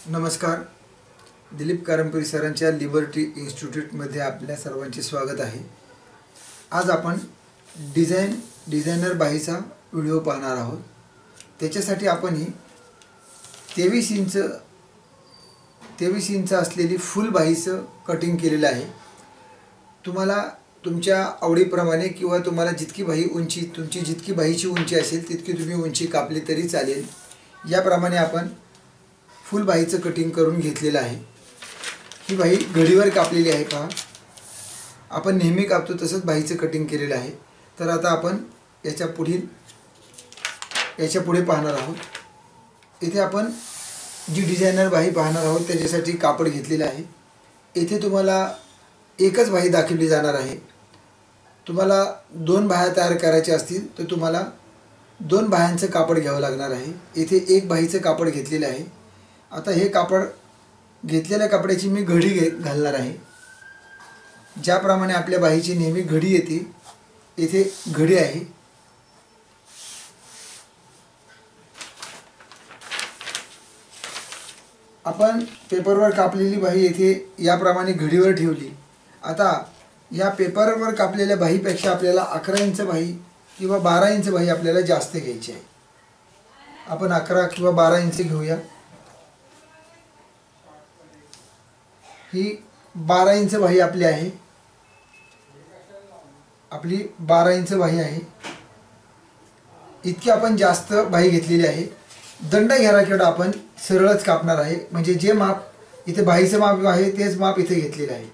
नमस्कार. दिलीप कारंपुरी सरांच्या लिबर्टी इन्स्टिट्यूटमध्ये आपल्या सर्वांचे स्वागत आहे. आज आपण डिझायनर बाहीचा व्हिडिओ पाहणार आहोत. त्याच्यासाठी आपण ही 23 इंच असलेली फुल बाहीचं कटिंग केलेलं आहे. तुम्हाला तुमच्या आवडीप्रमाणे किंवा तुम्हाला जितकी बाही उंची तुमची जितकी बाहीची उंची असेल तितकी तुम्ही उंची कापली तरी चालेल. याप्रमाणे आपण फुल बाहीचं कटिंग करून घेतलेलं आहे. ही बाही घडीवर कापलेली आहे. पहा, आपण नेहमी कापतो तसंच बाहीचं कटिंग केलेलं आहे. तर आता आपण याच्या पुढे पाहणार आहोत. इथे आपण जी डिझायनर बाही पाहणार आहोत त्याच्यासाठी कापड घेतलेलं आहे. इथे तुम्हाला एकच बाही दाखवली जाणार आहे. तुम्हाला 2 बाह्या तयार करायच्या असतील तर तुम्हाला 2 बाह्यांचं कापड घ्यावं लागणार आहे. इथे एक बाहीचं कापड घेतलेलं आहे. आता हे कापड घेतलेल्या कपड्याची मी घडी घालणार आहे. ज्याप्रमाणे आपल्या बाहीची नेहमी घडी येते, इथे घडी आहे. आपण पेपरवर कापलेली बाही येथे याप्रमाणे घडीवर ठेवली. आता या पेपरवर कापलेल्या बाहीपेक्षा आपल्याला 11 इंच बाही किंवा 12 इंच बाही आपल्याला जास्त घ्यायची आहे. आपण 11 किंवा 12 इंच घेऊया. ही 12 इंच बाही आपली आहे. आपली 12 इंच बाही आहे. इतकी आपण जास्त बाही घेतलेली आहे. दंड घेराकडे आपण सरळच कापणार आहे. म्हणजे जे माप इथे बाहीचं माप आहे तेच माप इथे घेतलेलं आहे.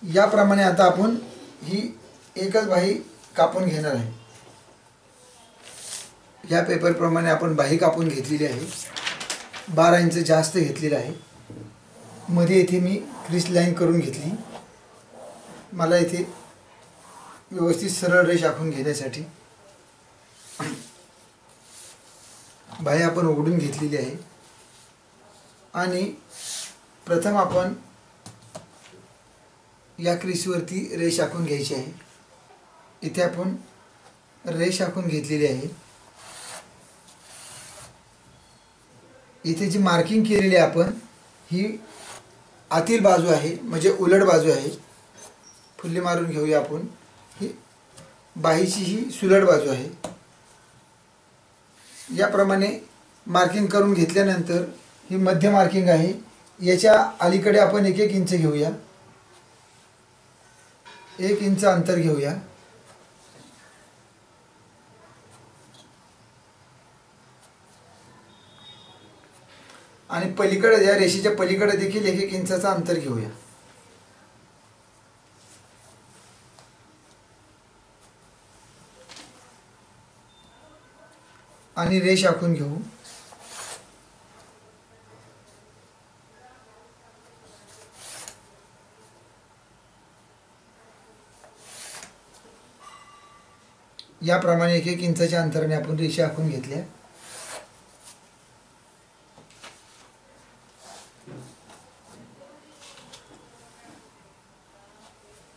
याप्रमाणे आता आपण ही एकच बाही कापून घेणार आहे. या पेपरप्रमाणे आपण बाही कापून घेतलेली आहे. 12 इंच जास्त घेतलेलं आहे. मध्ये इथे मी क्रीज लाईन करून घेतली. मला इथे व्यवस्थित सरळ रेष आखून घेण्यासाठी बाही आपण उघडून घेतलेली आहे. आणि प्रथम आपण या क्रीजवरती रेष आखून घ्यायची आहे. इथे आपण रेष आखून घेतलेली आहे. इथे जी मार्किंग केलेली आहे आपण, ही आतील बाजू आहे, म्हणजे उलट बाजू आहे. फुल्ली मारून घेऊया आपण. ही बाहीची ही सुलट बाजू आहे. याप्रमाणे मार्किंग करून घेतल्यानंतर ही मध्य मार्किंग आहे. याच्या अलीकडे आपण 1-1 इंच घेऊया. 1 इंच अंतर घेऊया. आणि पलीकडे या रेषेच्या पलीकडे देखील 1-1 इंचाचं अंतर घेऊया. आणि रेष आखून घेऊ. याप्रमाणे 1-1 इंचाच्या अंतराने आपण रेषा आखून घेतल्या.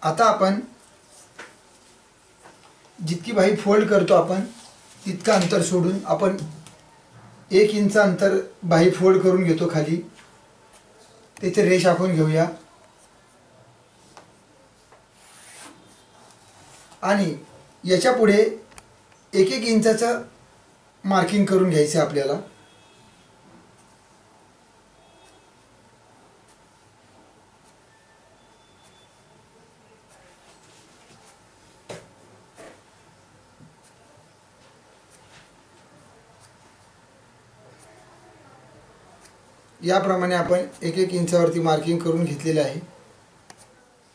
आता आपण जितकी बाही फोल्ड करतो आपण तितकं अंतर सोडून आपण 1 इंच अंतर बाही फोल्ड करून घेतो खाली. तिथे रेष आखून घेऊया. आणि याच्या पुढे 1-1 इंचाचं मार्किंग करून घ्यायचं आपल्याला. याप्रमाणे आपण 1-1 इंचावरती मार्किंग करून घेतलेलं आहे.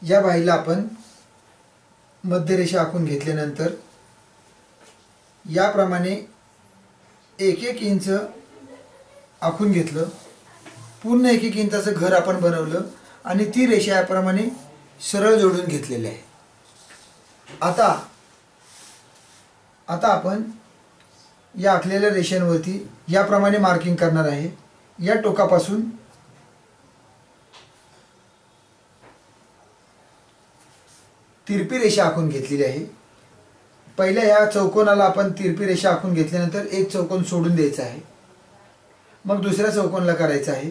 या बाहीला आपण मध्यरेषा आखून घेतल्यानंतर याप्रमाणे 1-1 इंच आखून घेतलं. पूर्ण 1-1 इंचाचं घर आपण बनवलं आणि ती रेषा याप्रमाणे सरळ जोडून घेतलेली आहे. आता आपण या आखलेल्या रेषांवरती याप्रमाणे मार्किंग करणार आहे. या टोकापासून तिरपी रेषा आखून घेतलेली आहे. पहिल्या ह्या चौकोनाला आपण तिरपी रेषा आखून घेतल्यानंतर एक चौकोन सोडून द्यायचा आहे. मग दुसऱ्या चौकोनला करायचं आहे.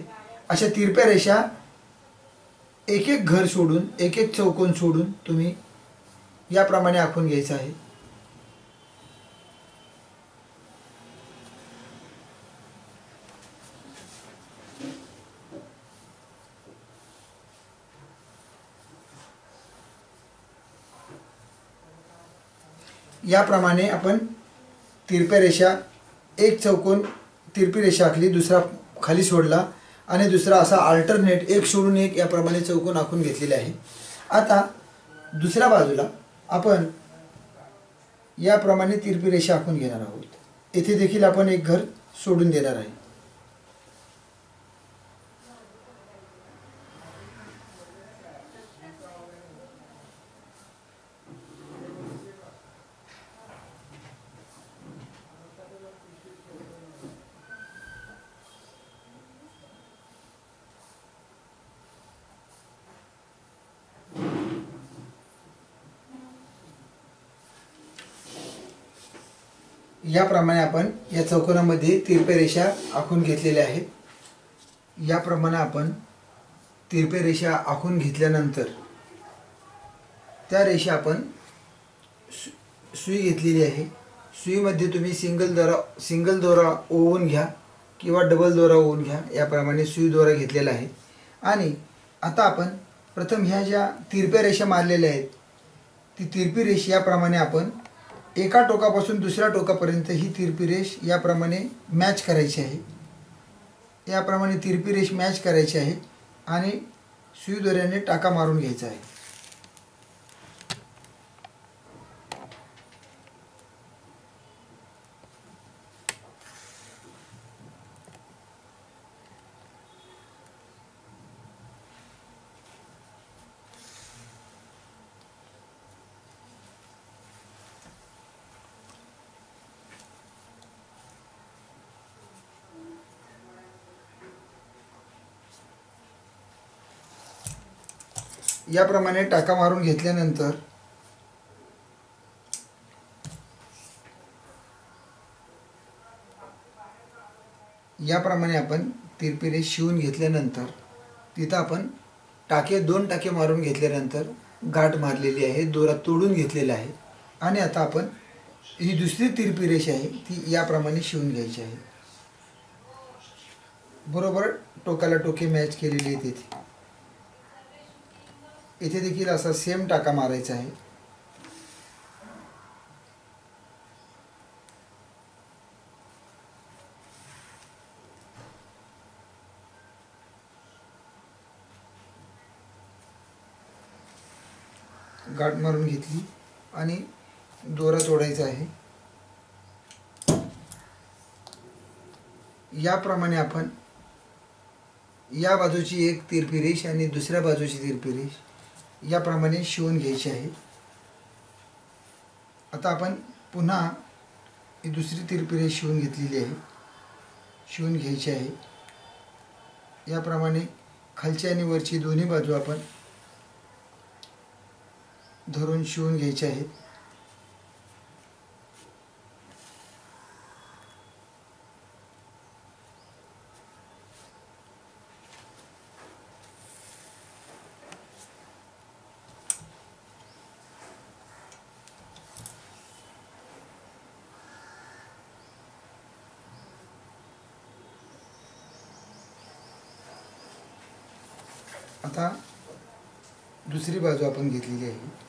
अशा तिरप्या रेषा एक एक घर सोडून, एक एक चौकोन सोडून तुम्ही याप्रमाणे आखून घ्यायचं आहे. याप्रमाणे आपण तिरप्या रेषा, एक चौकोन तिरपी रेषा आखली, दुसरा खाली सोडला आणि दुसरा असा अल्टरनेट एक सोडून एक याप्रमाणे चौकोन आखून घेतलेले आहे. आता दुसऱ्या बाजूला आपण याप्रमाणे तिरपी रेषा आखून घेणार आहोत. येथे देखील आपण एक घर सोडून देणार आहे. याप्रमाणे आपण या चौकोनामध्ये तिरप्या रेषा आखून घेतलेल्या आहेत. याप्रमाणे आपण तिरप्या रेषा आखून घेतल्यानंतर त्या रेषा आपण सुई घेतलेली आहे. सुईमध्ये तुम्ही सिंगल दोरा ओवून घ्या किंवा डबल दोरा ओवून घ्या. याप्रमाणे सुई दोरा घेतलेला आहे. आणि आता आपण प्रथम ह्या ज्या तिरप्या रेषा मारलेल्या आहेत ती तिरपी रेष याप्रमाणे आपण एका टोकापासून दुसऱ्या टोकापर्यंत ही तिरपी रेष याप्रमाणे मॅच करायची आहे. याप्रमाणे तिरपी रेष मॅच करायची आहे आणि सुई दोऱ्याने टाका मारून घ्यायचा आहे. याप्रमाणे टाका मारून घेतल्यानंतर याप्रमाणे आपण तिरपी रेष शिवून घेतल्यानंतर तिथं आपण दोन टाके मारून घेतल्यानंतर गाठ मारलेली आहे, दोरा तोडून घेतलेला आहे. आणि आता आपण ही दुसरी तिरपी रेष आहे ती याप्रमाणे शिवून घ्यायची आहे. बरोबर टोकाला टोके मॅच केलेली आहेत. इथे देखील असा सेम टाका मारायचा आहे. गाठ मारून घेतली आणि दोरा तोडायचा आहे. याप्रमाणे आपण या बाजूची एक तिरपी रेष आणि दुसऱ्या बाजूची तिरपी रेष याप्रमाणे शिवून घ्यायची आहे. आता आपण पुन्हा ही दुसरी तिरपी रेष शिवून घेतलेली आहे, शिवून घ्यायची आहे. याप्रमाणे खालची आणि वरची दोन्ही बाजू आपण धरून शिवून घ्यायचे आहेत. आता दुसरी बाजू आपण घेतलेली आहे.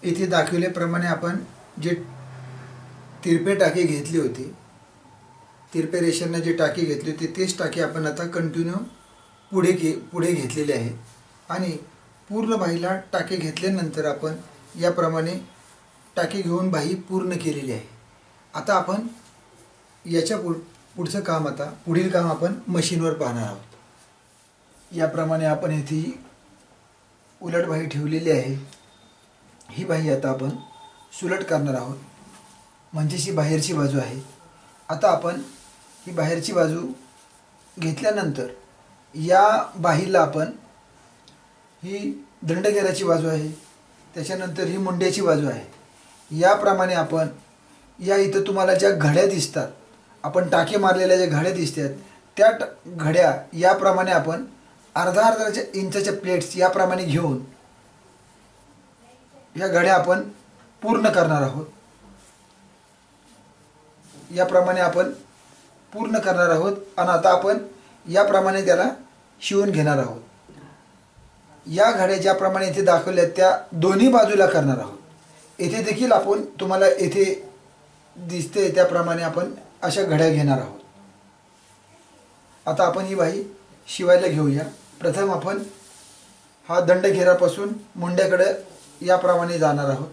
इथे दाखवल्याप्रमाणे आपण जे तिरपे टाके घेतले होते, तिरपे रेषांना जे टाके घेतले होते तेच टाके आपण आता कंटिन्यू पुढे घेतलेले आहेत आणि पूर्ण बाहीला टाके घेतल्यानंतर आपण याप्रमाणे टाके घेऊन बाही पूर्ण केलेली आहे। आता आपण याच्या पुढचं काम पुढील काम आपण मशीनवर पाहणार आहोत। याप्रमाणे आपण इथे उलट बाही ठेवलेली आहे। ही बाही आता आपण सुलट करणार आहोत, म्हणजे ही बाहेरची बाजू आहे। आता आपण ही बाहेरची बाजू घेतल्यानंतर या बाहीला आपण ही दंडगेराची बाजू आहे, त्याच्यानंतर ही मुंड्याची बाजू आहे। याप्रमाणे आपण या इथं तुम्हाला ज्या घड्या दिसतात, आपण टाके मारलेल्या ज्या घड्या दिसतात त्या घड्या याप्रमाणे आपण अर्धा इंचाच्या प्लेट्स याप्रमाणे घेऊन या घड्या आपण पूर्ण करणार आहोत। याप्रमाणे आपण पूर्ण करणार आहोत आणि आता आपण याप्रमाणे त्याला शिवून घेणार आहोत। या घड्या ज्याप्रमाणे इथे दाखवल्या त्या दोन्ही बाजूला करणार आहोत। येथे देखील आपण तुम्हाला येथे दिसते त्याप्रमाणे आपण अशा घड्या घेणार आहोत। आता आपण ही बाही शिवायला घेऊया। प्रथम आपण हा दंडघेरापासून मुंड्याकडे याप्रमाणे जाणार आहोत।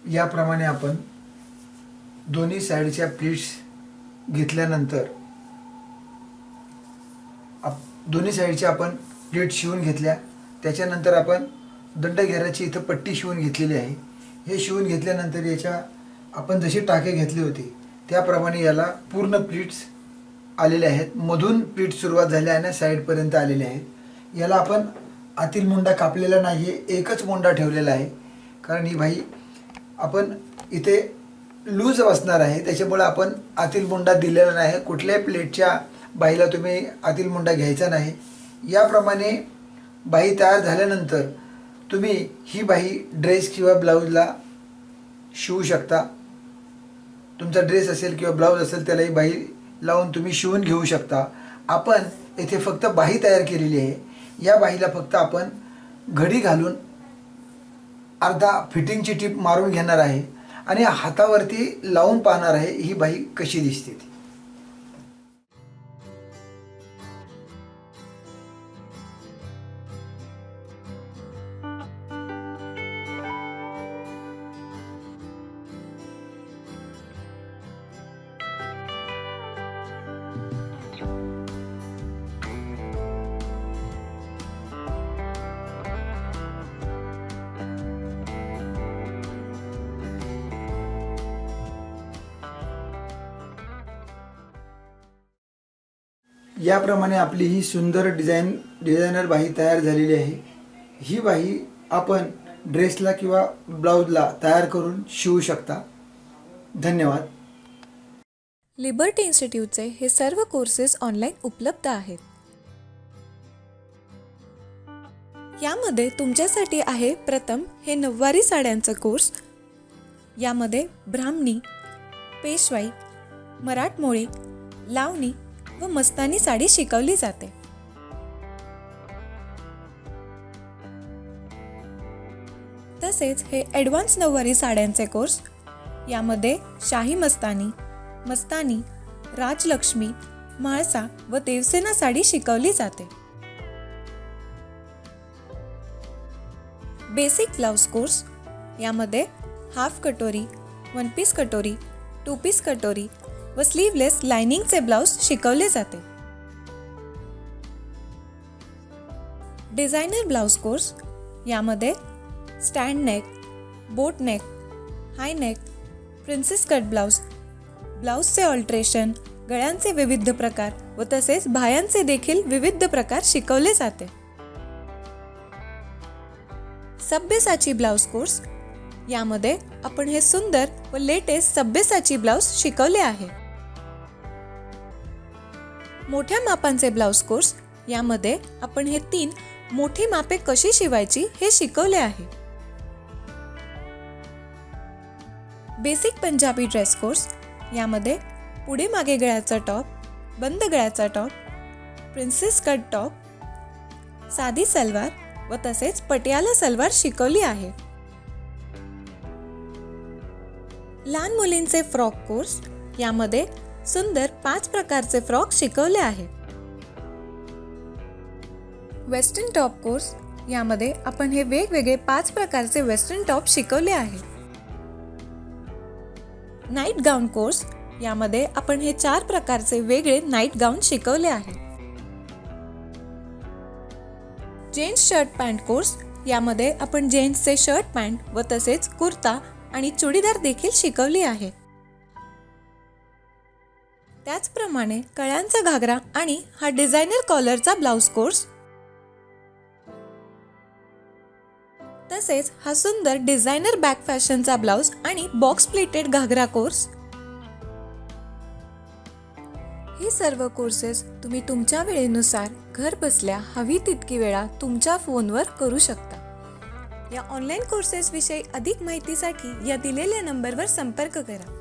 याप्रमाणे आपण दोन्ही साइडच्या प्लेट्स घेतल्यानंतर दोन्ही साइडच्या आपण प्लेट शिवून घेतल्या। त्याच्यानंतर आपण दंडघेराची इथं पट्टी शिवून घेतलेली आहे। हे शिवून घेतल्यानंतर याच्या आपण जसे टाके घेतले होते त्याप्रमाणे याला पूर्ण प्लेट्स आलेले आहेत। मधून प्लेट सुरुवात झाली आणि साइडपर्यंत आलेले आहेत। याला आपण आतील मुंडा कापलेला नाही आहे, एकच मुंडा ठेवलेला आहे, कारण ही बाही आपण इथे लूज बसणार आहे, त्याच्यामुळे आपण आतील मुंडा दिलेला नाही। कुठल्याही प्लेटच्या बाहीला तुम्ही आतील मुंडा घ्यायचा नाही। याप्रमाणे बाही तयार झाल्यानंतर तुम्ही ही बाही ड्रेस किंवा ब्लाऊजला शिवू शकता। तुमचा ड्रेस असेल किंवा ब्लाऊज असेल त्याला ही बाही लावून तुम्ही शिवून घेऊ शकता। आपण येथे फक्त बाही तयार केलेली आहे। या बाहीला फक्त आपण घडी घालून अर्धा फिटिंगची टीप मारून घेणार आहे आणि हातावरती लावून पाहणार आहे ही बाही कशी दिसते ती। याप्रमाणे आपली ही सुंदर डिझायनर बाही तयार झालेली आहे। ही बाही आपण ड्रेसला किंवा ब्लाउजला तयार करून शिवू शकता। धन्यवाद। लिबर्टी इन्स्टिट्यूटचे हे सर्व कोर्सेस ऑनलाईन उपलब्ध आहेत। यामध्ये तुमच्यासाठी आहे प्रथम हे नऊवारी साड्यांचा कोर्स। यामध्ये ब्राह्मणी, पेशवाई, मराठमोळी, लावणी व मस्तानी साडी शिकवली जाते. तसेच हे ॲडव्हान्स नऊवारी साड्यांचे कोर्स, यामध्ये शाही मस्तानी, मस्तानी, राजलक्ष्मी, म्हाळसा व देवसेना साडी शिकवली जाते. बेसिक ब्लाउज कोर्स, यामध्ये हाफ कटोरी, वन पीस कटोरी, टू पीस कटोरी व स्लीवलेस लाइनिंगचे ब्लाउज शिकवले जाते. डिझायनर ब्लाउज कोर्स, यामध्ये stand neck, boat neck, high neck, princess cut blouse, ब्लाउजचे ऑल्ट्रेशन, गळ्यांचे विविध प्रकार व तसेच बाह्यांचे देखील विविध प्रकार शिकवले जाते. सभ्यसाची ब्लाउज कोर्स, यामध्ये आपण हे सुंदर व लेटेस्ट सभ्यसाची ब्लाउज शिकवले आहे. मोठ्या मापांचे ब्लाउज कोर्स, यामध्ये आपण हे 3 मोठी मापे कशी शिवायची हे शिकवले आहे. बेसिक पंजाबी ड्रेस कोर्स, यामध्ये पुढे मागे गळ्याचा टॉप, बंद गळ्याचा टॉप, प्रिन्सेस कट टॉप, साधी सलवार व तसेच पटियाला सलवार शिकवली आहे. लहान मुलींचे फ्रॉक कोर्स, यामध्ये सुंदर 5 प्रकारचे फ्रॉक शिकवले आहे. वेस्टर्न टॉप कोर्स, यामध्ये आपण हे वेगवेगळे 5 प्रकारचे वेस्टर्न टॉप शिकवले आहे. नाईट गाऊन कोर्स, यामध्ये आपण हे 4 प्रकारचे वेगळे नाईट गाऊन शिकवले आहे. जेंट्स शर्ट पॅन्ट कोर्स, यामध्ये आपण जेंट्सचे शर्ट पॅन्ट व तसेच कुर्ता आणि चुडीदार देखील शिकवली आहे. त्याचप्रमाणे कळ्यांचा घागरा आणि हा डिझायनर कॉलरचा ब्लाउज कोर्स, तसेच हा सुंदर डिझायनर बॅक फॅशनचा ब्लाउज आणि बॉक्स प्लेटेड घागरा कोर्स. हे सर्व कोर्सेस तुम्ही तुमच्या वेळेनुसार घर बसल्या हवी तितकी वेळा तुमच्या फोनवर करू शकता. या ऑनलाईन कोर्सेस विषयी अधिक माहितीसाठी या दिलेल्या नंबरवर संपर्क करा.